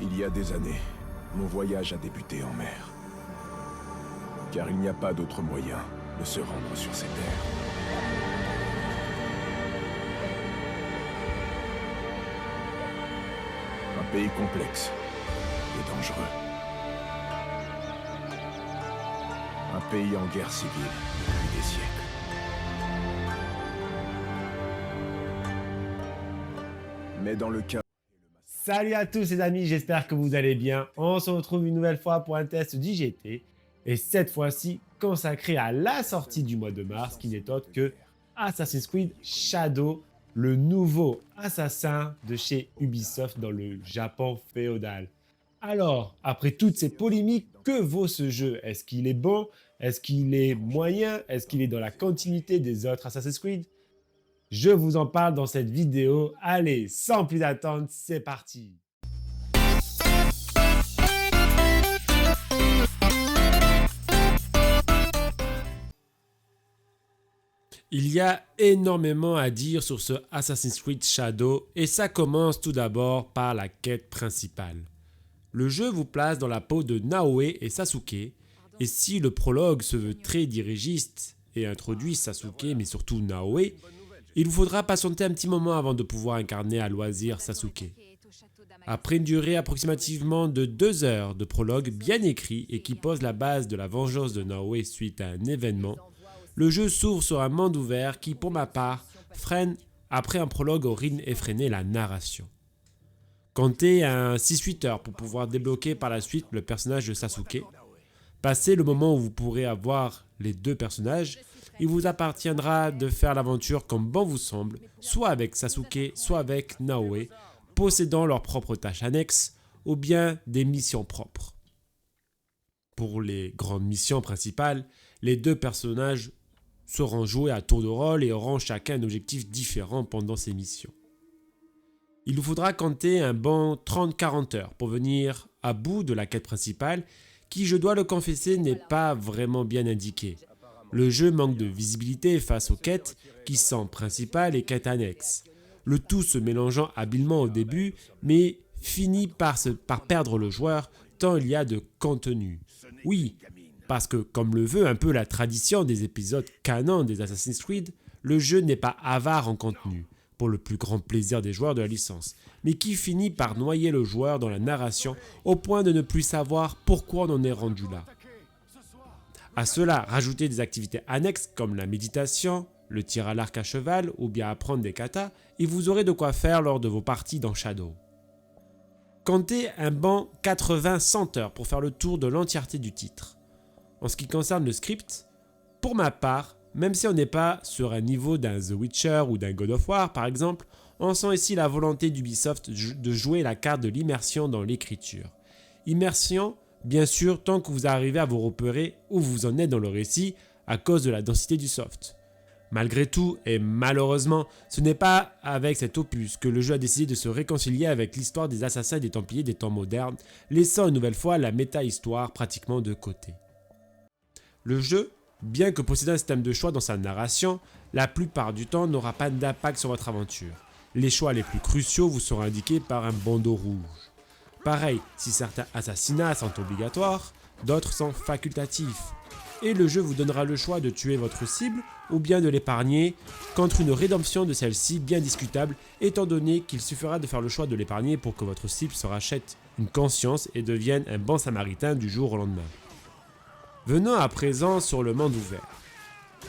Il y a des années, mon voyage a débuté en mer. Car il n'y a pas d'autre moyen de se rendre sur ces terres. Un pays complexe et dangereux. Un pays en guerre civile depuis des siècles. Mais dans le cas... Salut à tous les amis, j'espère que vous allez bien. On se retrouve une nouvelle fois pour un test d'IGT. Et cette fois-ci consacré à la sortie du mois de mars, qui n'est autre que Assassin's Creed Shadow, le nouveau assassin de chez Ubisoft dans le Japon féodal. Alors, après toutes ces polémiques, que vaut ce jeu? Est-ce qu'il est bon? Est-ce qu'il est moyen? Est-ce qu'il est dans la continuité des autres Assassin's Creed? Je vous en parle dans cette vidéo. Allez, sans plus attendre, c'est parti! Il y a énormément à dire sur ce Assassin's Creed Shadow et ça commence tout d'abord par la quête principale. Le jeu vous place dans la peau de Naoe et Sasuke, et si le prologue se veut très dirigiste et introduit Sasuke mais surtout Naoe, il vous faudra patienter un petit moment avant de pouvoir incarner à loisir Sasuke. Après une durée approximativement de 2 heures de prologue bien écrit et qui pose la base de la vengeance de Naoe suite à un événement, le jeu s'ouvre sur un monde ouvert qui, pour ma part, freine après un prologue au rythme effréné la narration. Comptez un 6-8 heures pour pouvoir débloquer par la suite le personnage de Sasuke. Passé le moment où vous pourrez avoir les deux personnages, il vous appartiendra de faire l'aventure comme bon vous semble, soit avec Sasuke, soit avec Naoe, possédant leurs propres tâches annexes ou bien des missions propres. Pour les grandes missions principales, les deux personnages seront joués à tour de rôle et auront chacun un objectif différent pendant ces missions. Il vous faudra compter un bon 30-40 heures pour venir à bout de la quête principale qui, je dois le confesser, n'est pas vraiment bien indiquée. Le jeu manque de visibilité face aux quêtes qui sont principales et quêtes annexes. Le tout se mélangeant habilement au début, mais finit par perdre le joueur tant il y a de contenu. Oui, parce que comme le veut un peu la tradition des épisodes canon des Assassin's Creed, le jeu n'est pas avare en contenu, pour le plus grand plaisir des joueurs de la licence, mais qui finit par noyer le joueur dans la narration au point de ne plus savoir pourquoi on en est rendu là. À cela, rajoutez des activités annexes comme la méditation, le tir à l'arc à cheval ou bien apprendre des katas et vous aurez de quoi faire lors de vos parties dans Shadow. Comptez un bon 80-100 heures pour faire le tour de l'entièreté du titre. En ce qui concerne le script, pour ma part, même si on n'est pas sur un niveau d'un The Witcher ou d'un God of War par exemple, on sent ici la volonté d'Ubisoft de jouer la carte de l'immersion dans l'écriture. Immersion, bien sûr, tant que vous arrivez à vous repérer où vous en êtes dans le récit à cause de la densité du soft. Malgré tout, et malheureusement, ce n'est pas avec cet opus que le jeu a décidé de se réconcilier avec l'histoire des assassins et des templiers des temps modernes, laissant une nouvelle fois la méta-histoire pratiquement de côté. Le jeu, bien que possédant un système de choix dans sa narration, la plupart du temps n'aura pas d'impact sur votre aventure. Les choix les plus cruciaux vous seront indiqués par un bandeau rouge. Pareil, si certains assassinats sont obligatoires, d'autres sont facultatifs. Et le jeu vous donnera le choix de tuer votre cible ou bien de l'épargner contre une rédemption de celle-ci bien discutable étant donné qu'il suffira de faire le choix de l'épargner pour que votre cible se rachète une conscience et devienne un bon samaritain du jour au lendemain. Venons à présent sur le monde ouvert.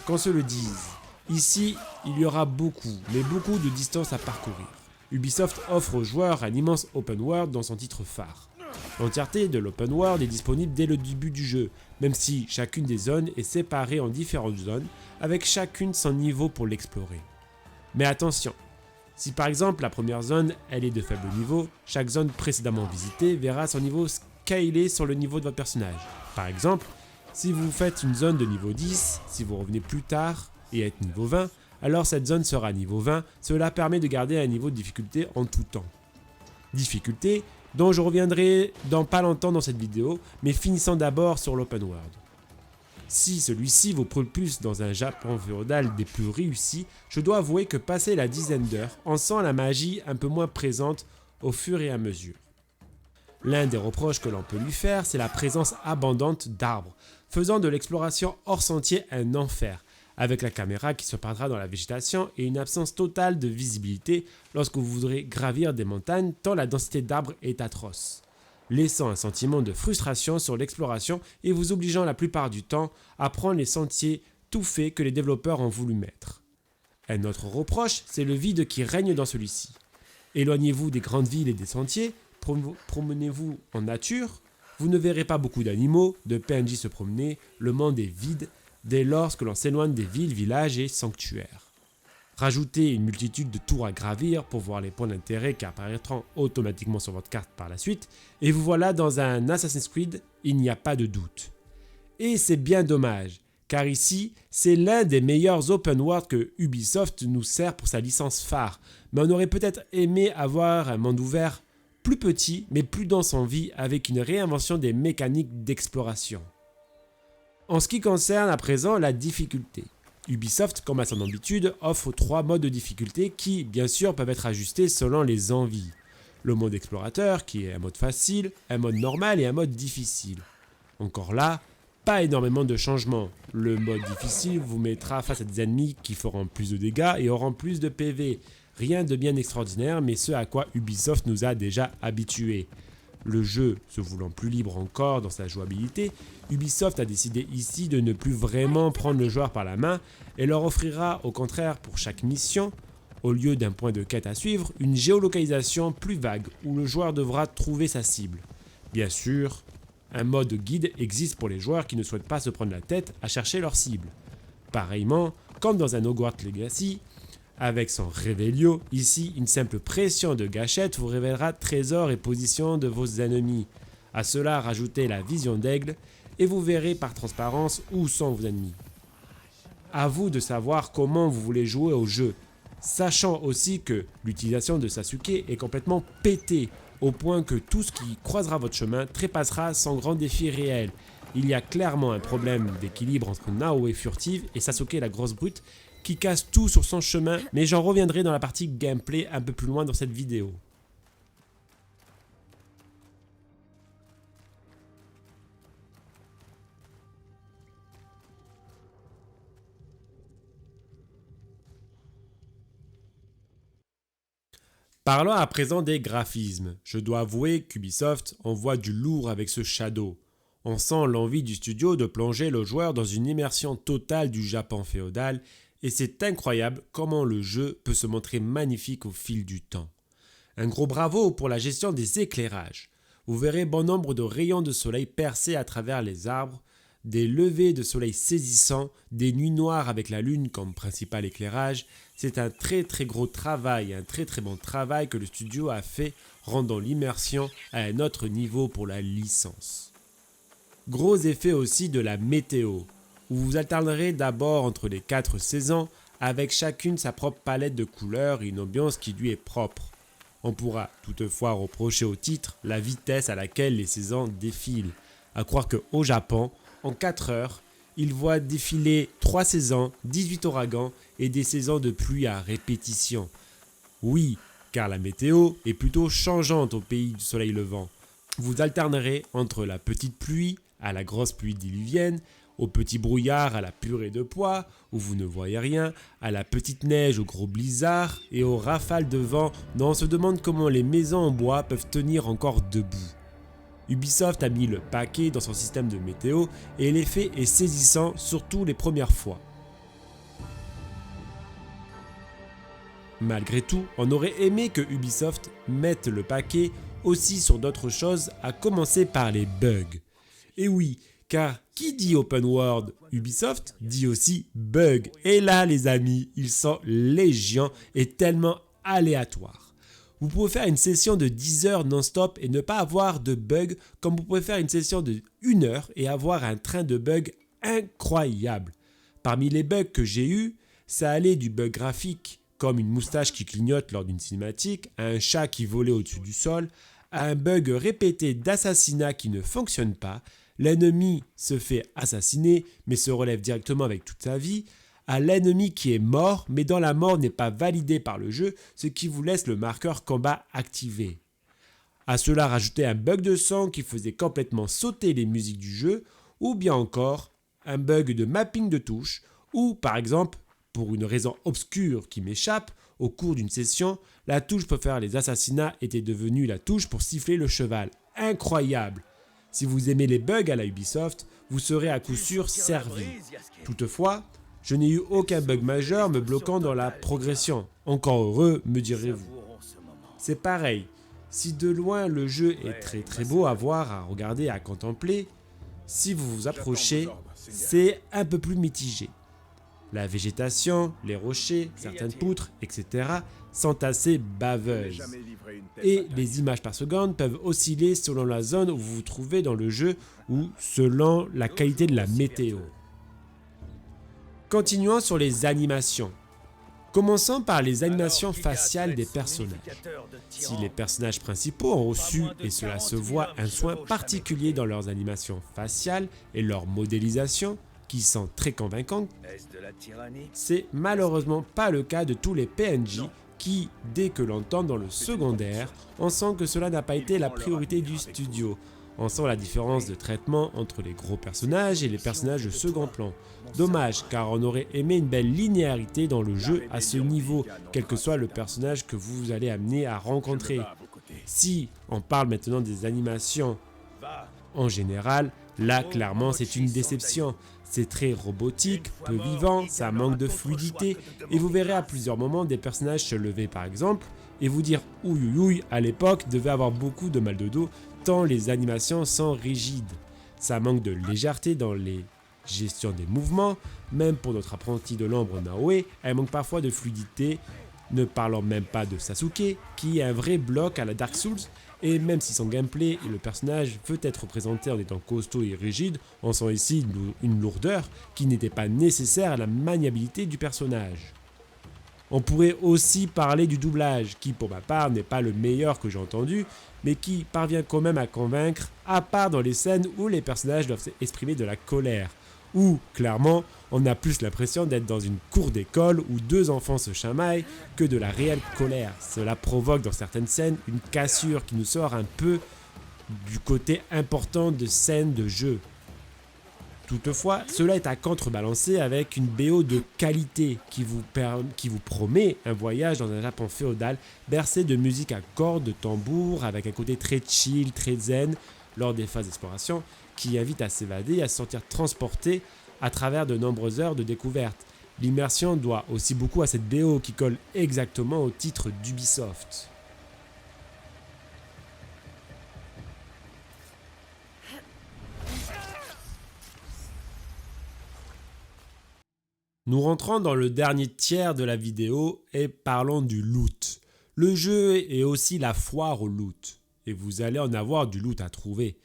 Qu'on se le dise, ici il y aura beaucoup, mais beaucoup de distance à parcourir. Ubisoft offre aux joueurs un immense open world dans son titre phare. L'entièreté de l'open world est disponible dès le début du jeu, même si chacune des zones est séparée en différentes zones, avec chacune son niveau pour l'explorer. Mais attention, si par exemple la première zone elle est de faible niveau, chaque zone précédemment visitée verra son niveau scalé sur le niveau de votre personnage. Par exemple, si vous faites une zone de niveau 10, si vous revenez plus tard et êtes niveau 20, alors cette zone sera niveau 20, cela permet de garder un niveau de difficulté en tout temps. Difficulté dont je reviendrai dans pas longtemps dans cette vidéo, mais finissons d'abord sur l'open world. Si celui-ci vous propulse dans un Japon féodal des plus réussis, je dois avouer que passé la dizaine d'heures, on sent la magie un peu moins présente au fur et à mesure. L'un des reproches que l'on peut lui faire, c'est la présence abondante d'arbres, faisant de l'exploration hors sentier un enfer, avec la caméra qui se perdra dans la végétation et une absence totale de visibilité lorsque vous voudrez gravir des montagnes tant la densité d'arbres est atroce, laissant un sentiment de frustration sur l'exploration et vous obligeant la plupart du temps à prendre les sentiers tout faits que les développeurs ont voulu mettre. Un autre reproche, c'est le vide qui règne dans celui-ci. Éloignez-vous des grandes villes et des sentiers, promenez-vous en nature, vous ne verrez pas beaucoup d'animaux, de PNJ se promener, le monde est vide dès lors que l'on s'éloigne des villes, villages et sanctuaires. Rajoutez une multitude de tours à gravir pour voir les points d'intérêt qui apparaîtront automatiquement sur votre carte par la suite, et vous voilà dans un Assassin's Creed, il n'y a pas de doute. Et c'est bien dommage, car ici, c'est l'un des meilleurs open world que Ubisoft nous sert pour sa licence phare, mais on aurait peut-être aimé avoir un monde ouvert plus petit, mais plus dense en vie, avec une réinvention des mécaniques d'exploration. En ce qui concerne à présent la difficulté, Ubisoft, comme à son habitude, offre 3 modes de difficulté qui, bien sûr, peuvent être ajustés selon les envies. Le mode explorateur, qui est un mode facile, un mode normal et un mode difficile. Encore là, pas énormément de changements. Le mode difficile vous mettra face à des ennemis qui feront plus de dégâts et auront plus de PV. Rien de bien extraordinaire, mais ce à quoi Ubisoft nous a déjà habitués. Le jeu se voulant plus libre encore dans sa jouabilité, Ubisoft a décidé ici de ne plus vraiment prendre le joueur par la main et leur offrira au contraire pour chaque mission, au lieu d'un point de quête à suivre, une géolocalisation plus vague où le joueur devra trouver sa cible. Bien sûr, un mode guide existe pour les joueurs qui ne souhaitent pas se prendre la tête à chercher leur cible. Pareillement, comme dans un Hogwarts Legacy, avec son Revelio, ici une simple pression de gâchette vous révélera trésors et positions de vos ennemis. À cela rajoutez la vision d'aigle et vous verrez par transparence où sont vos ennemis. À vous de savoir comment vous voulez jouer au jeu, sachant aussi que l'utilisation de Sasuke est complètement pétée, au point que tout ce qui croisera votre chemin trépassera sans grand défi réel. Il y a clairement un problème d'équilibre entre Naoe furtive et Sasuke la grosse brute, qui casse tout sur son chemin, mais j'en reviendrai dans la partie gameplay un peu plus loin dans cette vidéo. Parlons à présent des graphismes. Je dois avouer qu'Ubisoft envoie du lourd avec ce Shadow. On sent l'envie du studio de plonger le joueur dans une immersion totale du Japon féodal, et c'est incroyable comment le jeu peut se montrer magnifique au fil du temps. Un gros bravo pour la gestion des éclairages. Vous verrez bon nombre de rayons de soleil percés à travers les arbres, des levées de soleil saisissants, des nuits noires avec la lune comme principal éclairage. C'est un très gros travail, un très bon travail que le studio a fait, rendant l'immersion à un autre niveau pour la licence. Gros effet aussi de la météo, où vous alternerez d'abord entre les 4 saisons, avec chacune sa propre palette de couleurs et une ambiance qui lui est propre. On pourra toutefois reprocher au titre la vitesse à laquelle les saisons défilent, à croire qu'au Japon, en 4 heures, il voit défiler 3 saisons, 18 ouragans et des saisons de pluie à répétition. Oui, car la météo est plutôt changeante au pays du soleil levant. Vous alternerez entre la petite pluie à la grosse pluie diluvienne, au petit brouillard à la purée de pois, où vous ne voyez rien, à la petite neige au gros blizzard et aux rafales de vent dont on se demande comment les maisons en bois peuvent tenir encore debout. Ubisoft a mis le paquet dans son système de météo et l'effet est saisissant, surtout les premières fois. Malgré tout, on aurait aimé que Ubisoft mette le paquet aussi sur d'autres choses, à commencer par les bugs. Et oui, car qui dit open world Ubisoft dit aussi bugs. Et là les amis, ils sont légion et tellement aléatoires. Vous pouvez faire une session de 10 heures non-stop et ne pas avoir de bugs, comme vous pouvez faire une session de 1 heure et avoir un train de bugs incroyable. Parmi les bugs que j'ai eus, ça allait du bug graphique, comme une moustache qui clignote lors d'une cinématique, à un chat qui volait au-dessus du sol, à un bug répété d'assassinat qui ne fonctionne pas, l'ennemi se fait assassiner mais se relève directement avec toute sa vie, à l'ennemi qui est mort mais dont la mort n'est pas validée par le jeu, ce qui vous laisse le marqueur combat activé. À cela rajouter un bug de sang qui faisait complètement sauter les musiques du jeu, ou bien encore un bug de mapping de touches, ou par exemple, pour une raison obscure qui m'échappe, au cours d'une session, la touche pour faire les assassinats était devenue la touche pour siffler le cheval. Incroyable! Si vous aimez les bugs à la Ubisoft, vous serez à coup sûr servi. Toutefois, je n'ai eu aucun bug majeur me bloquant dans la progression. Encore heureux, me direz-vous. C'est pareil, si de loin le jeu est très beau à voir, à regarder, à contempler, si vous vous approchez, c'est un peu plus mitigé. La végétation, les rochers, certaines poutres, etc. sont assez baveuses. Et les images par seconde peuvent osciller selon la zone où vous vous trouvez dans le jeu ou selon la qualité de la météo. Continuons sur les animations. Commençons par les animations faciales des personnages. Si les personnages principaux ont reçu, et cela se voit, un soin particulier dans leurs animations faciales et leur modélisation, qui sont très convaincantes, c'est malheureusement pas le cas de tous les PNJ qui, dès que l'on tombe dans le secondaire, on sent que cela n'a pas été la priorité du studio. On sent la différence de traitement entre les gros personnages et les personnages de second plan. Dommage, car on aurait aimé une belle linéarité dans le jeu à ce niveau, quel que soit le personnage que vous allez amener à rencontrer. Si on parle maintenant des animations en général, là clairement c'est une déception. C'est très robotique, peu vivant, ça manque de fluidité, et vous verrez à plusieurs moments des personnages se lever par exemple, et vous dire ouïe à l'époque devait avoir beaucoup de mal de dos, tant les animations sont rigides. Ça manque de légèreté dans les gestions des mouvements, même pour notre apprenti de l'ombre Naoe, elle manque parfois de fluidité, ne parlons même pas de Sasuke, qui est un vrai bloc à la Dark Souls, et même si son gameplay et le personnage veut être représenté en étant costaud et rigide, on sent ici une lourdeur qui n'était pas nécessaire à la maniabilité du personnage. On pourrait aussi parler du doublage, qui pour ma part n'est pas le meilleur que j'ai entendu, mais qui parvient quand même à convaincre, à part dans les scènes où les personnages doivent exprimer de la colère, où, clairement, on a plus l'impression d'être dans une cour d'école où deux enfants se chamaillent que de la réelle colère. Cela provoque dans certaines scènes une cassure qui nous sort un peu du côté important de scènes de jeu. Toutefois, cela est à contrebalancer avec une BO de qualité qui vous promet un voyage dans un Japon féodal bercé de musique à cordes, de tambours, avec un côté très chill, très zen lors des phases d'exploration qui invite à s'évader et à se sentir transporté à travers de nombreuses heures de découverte. L'immersion doit aussi beaucoup à cette BO qui colle exactement au titre d'Ubisoft. Nous rentrons dans le dernier tiers de la vidéo et parlons du loot. Le jeu est aussi la foire au loot et vous allez en avoir du loot à trouver.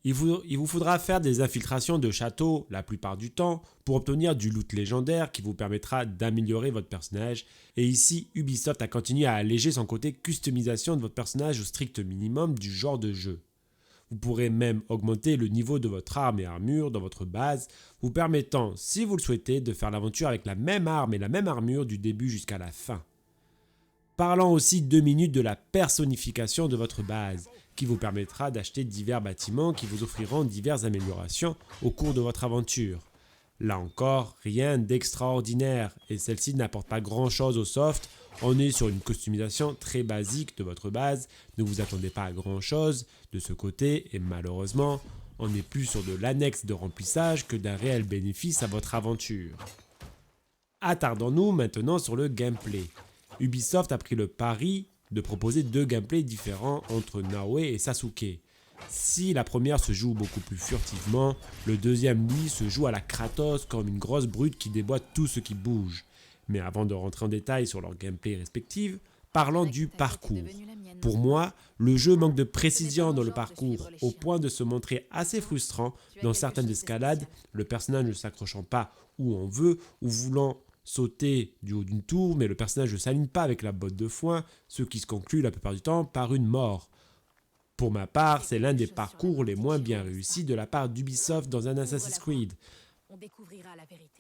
Il vous faudra faire des infiltrations de châteaux la plupart du temps pour obtenir du loot légendaire qui vous permettra d'améliorer votre personnage. Et ici, Ubisoft a continué à alléger son côté customisation de votre personnage au strict minimum du genre de jeu. Vous pourrez même augmenter le niveau de votre arme et armure dans votre base, vous permettant, si vous le souhaitez, de faire l'aventure avec la même arme et la même armure du début jusqu'à la fin. Parlons aussi 2 minutes de la personnification de votre base, qui vous permettra d'acheter divers bâtiments qui vous offriront diverses améliorations au cours de votre aventure. Là encore, rien d'extraordinaire, et celle-ci n'apporte pas grand-chose au soft. On est sur une customisation très basique de votre base, ne vous attendez pas à grand-chose de ce côté, et malheureusement, on est plus sur de l'annexe de remplissage que d'un réel bénéfice à votre aventure. Attardons-nous maintenant sur le gameplay. Ubisoft a pris le pari de proposer 2 gameplays différents entre Naoe et Sasuke. Si la première se joue beaucoup plus furtivement, le deuxième lui se joue à la Kratos comme une grosse brute qui déboîte tout ce qui bouge. Mais avant de rentrer en détail sur leur gameplay respective, parlons du parcours. Pour moi, le jeu manque de précision dans le parcours, au point de se montrer assez frustrant dans certaines escalades, le personnage ne s'accrochant pas où on veut, ou voulant sauter du haut d'une tour, mais le personnage ne s'aligne pas avec la botte de foin, ce qui se conclut la plupart du temps par une mort. Pour ma part, c'est l'un des parcours les moins bien réussis de la part d'Ubisoft dans un Assassin's Creed.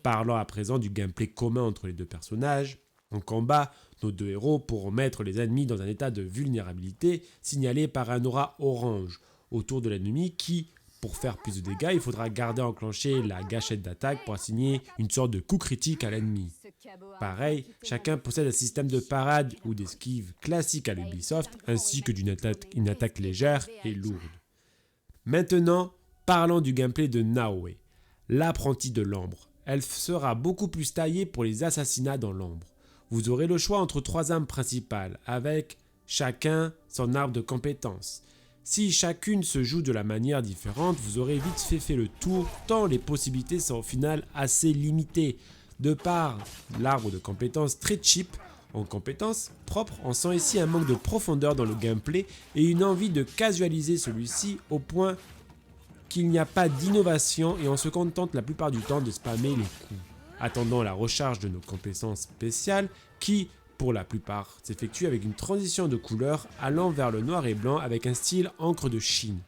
Parlons à présent du gameplay commun entre les deux personnages. En combat, nos deux héros pourront mettre les ennemis dans un état de vulnérabilité signalé par un aura orange autour de l'ennemi qui, pour faire plus de dégâts, il faudra garder enclenché la gâchette d'attaque pour assigner une sorte de coup critique à l'ennemi. Pareil, chacun possède un système de parade ou d'esquive classique à l'Ubisoft, ainsi que une attaque légère et lourde. Maintenant, parlons du gameplay de Naoe, l'apprenti de l'ombre. Elle sera beaucoup plus taillée pour les assassinats dans l'ombre. Vous aurez le choix entre 3 armes principales, avec chacun son arbre de compétences. Si chacune se joue de la manière différente, vous aurez vite fait le tour, tant les possibilités sont au final assez limitées. De par l'arbre de compétences très cheap, en compétences propres, on sent ici un manque de profondeur dans le gameplay et une envie de casualiser celui-ci au point qu'il n'y a pas d'innovation et on se contente la plupart du temps de spammer les coups, attendant la recharge de nos compétences spéciales qui, pour la plupart, s'effectue avec une transition de couleur allant vers le noir et blanc avec un style encre de Chine.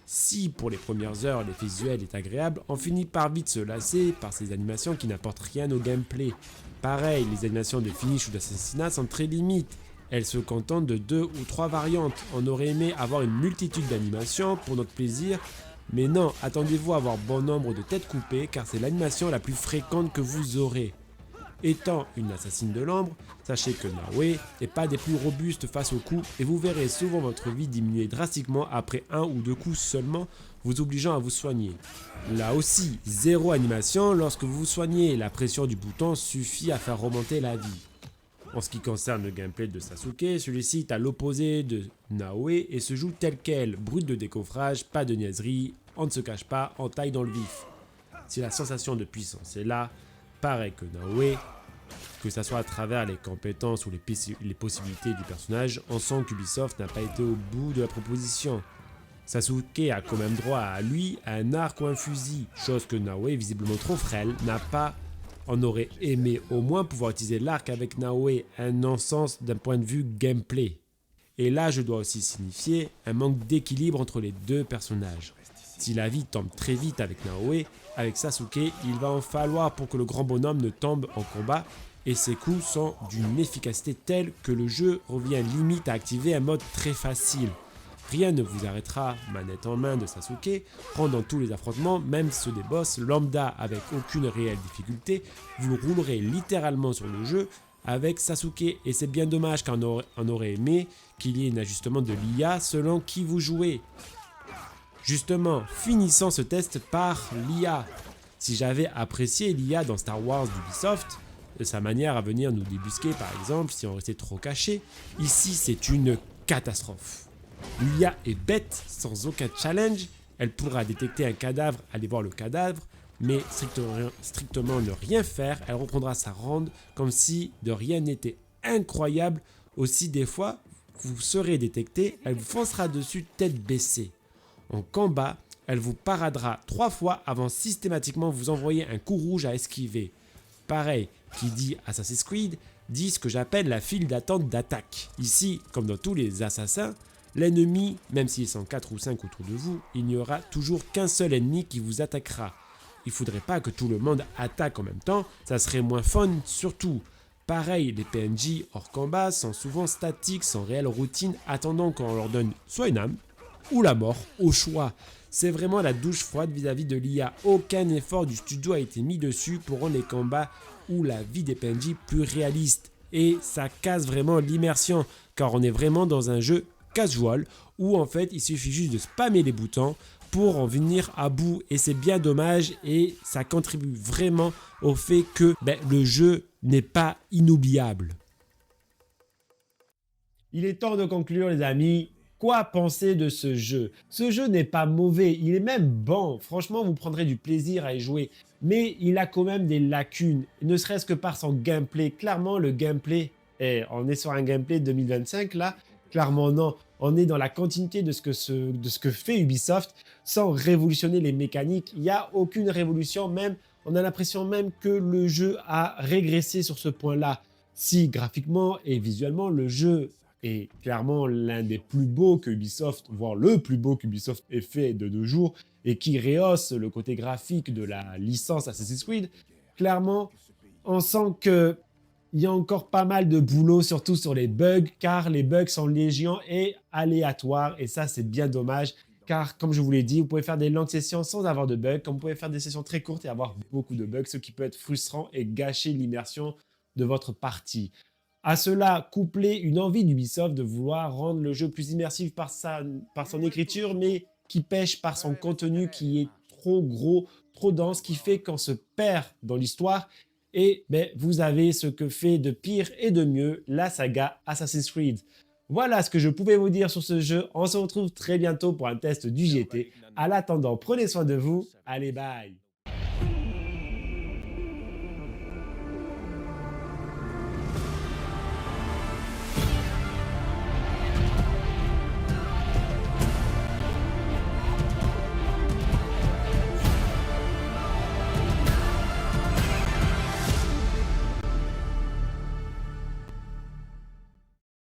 Si pour les premières heures l'effet visuel est agréable, on finit par vite se lasser par ces animations qui n'apportent rien au gameplay. Pareil, les animations de finish ou d'assassinat sont très limites. Elles se contentent de 2 ou 3 variantes. On aurait aimé avoir une multitude d'animations pour notre plaisir, mais non, attendez-vous à avoir bon nombre de têtes coupées car c'est l'animation la plus fréquente que vous aurez. Étant une assassine de l'ombre, sachez que Naoe n'est pas des plus robustes face aux coups et vous verrez souvent votre vie diminuer drastiquement après 1 ou 2 coups seulement, vous obligeant à vous soigner. Là aussi, zéro animation, lorsque vous vous soignez, la pression du bouton suffit à faire remonter la vie. En ce qui concerne le gameplay de Sasuke, celui-ci est à l'opposé de Naoe et se joue tel quel, brut de décoffrage, pas de niaiserie, on ne se cache pas, on taille dans le vif. Si la sensation de puissance est là, pareil que Naoe, que ce soit à travers les compétences ou les possibilités du personnage, on sent qu'Ubisoft n'a pas été au bout de la proposition. Sasuke a quand même droit à lui un arc ou un fusil, chose que Naoe, visiblement trop frêle, n'a pas. On aurait aimé au moins pouvoir utiliser l'arc avec Naoe, un non-sens d'un point de vue gameplay. Et là, je dois aussi signifier un manque d'équilibre entre les deux personnages. Si la vie tombe très vite avec Naoe, avec Sasuke, il va en falloir pour que le grand bonhomme ne tombe en combat, et ses coups sont d'une efficacité telle que le jeu revient limite à activer un mode très facile. Rien ne vous arrêtera, manette en main de Sasuke, pendant tous les affrontements, même ceux des boss lambda avec aucune réelle difficulté, vous roulerez littéralement sur le jeu avec Sasuke, et c'est bien dommage car on aurait aimé qu'il y ait un ajustement de l'IA selon qui vous jouez. Justement, finissons ce test par l'IA. Si j'avais apprécié l'IA dans Star Wars d'Ubisoft, sa manière à venir nous débusquer par exemple si on restait trop caché, ici c'est une catastrophe. L'IA est bête, sans aucun challenge, elle pourra détecter un cadavre, aller voir le cadavre, mais strictement ne rien faire, elle reprendra sa ronde comme si de rien n'était. Incroyable, aussi des fois, vous serez détecté, elle vous foncera dessus tête baissée. En combat, elle vous paradera 3 fois avant systématiquement vous envoyer un coup rouge à esquiver. Pareil, qui dit Assassin's Creed, dit ce que j'appelle la file d'attente d'attaque. Ici, comme dans tous les assassins, l'ennemi, même s'ils sont 4 ou 5 autour de vous, il n'y aura toujours qu'un seul ennemi qui vous attaquera. Il ne faudrait pas que tout le monde attaque en même temps, ça serait moins fun surtout. Pareil, les PNJ hors combat sont souvent statiques, sans réelle routine, attendant qu'on leur donne soit une âme, ou la mort, au choix. C'est vraiment la douche froide vis-à-vis de l'IA. Aucun effort du studio a été mis dessus pour rendre les combats ou la vie des PNJ plus réalistes. Et ça casse vraiment l'immersion, car on est vraiment dans un jeu casual, où en fait il suffit juste de spammer les boutons pour en venir à bout. Et c'est bien dommage, et ça contribue vraiment au fait que le jeu n'est pas inoubliable. Il est temps de conclure les amis. Quoi penser de ce jeu? Ce jeu n'est pas mauvais, il est même bon. Franchement, vous prendrez du plaisir à y jouer. Mais il a quand même des lacunes, ne serait-ce que par son gameplay. Clairement, le gameplay, on est sur un gameplay 2025 là. Clairement non, on est dans la continuité de ce que fait Ubisoft sans révolutionner les mécaniques. Il n'y a aucune révolution, même on a l'impression même que le jeu a régressé sur ce point-là. Si graphiquement et visuellement, le jeu est clairement l'un des plus beaux que Ubisoft, voire le plus beau qu'Ubisoft ait fait de nos jours, et qui rehausse le côté graphique de la licence Assassin's Creed, clairement, on sent que il y a encore pas mal de boulot, surtout sur les bugs, car les bugs sont légion et aléatoires, et ça, c'est bien dommage. Car, comme je vous l'ai dit, vous pouvez faire des longues sessions sans avoir de bugs, comme vous pouvez faire des sessions très courtes et avoir beaucoup de bugs, ce qui peut être frustrant et gâcher l'immersion de votre partie. À cela, coupler une envie d'Ubisoft de vouloir rendre le jeu plus immersif par son écriture, mais qui pêche par son contenu qui est trop gros, trop dense, qui fait qu'on se perd dans l'histoire. Et ben, vous avez ce que fait de pire et de mieux la saga Assassin's Creed. Voilà ce que je pouvais vous dire sur ce jeu. On se retrouve très bientôt pour un test du GT. À l'attendant, prenez soin de vous. Allez, bye!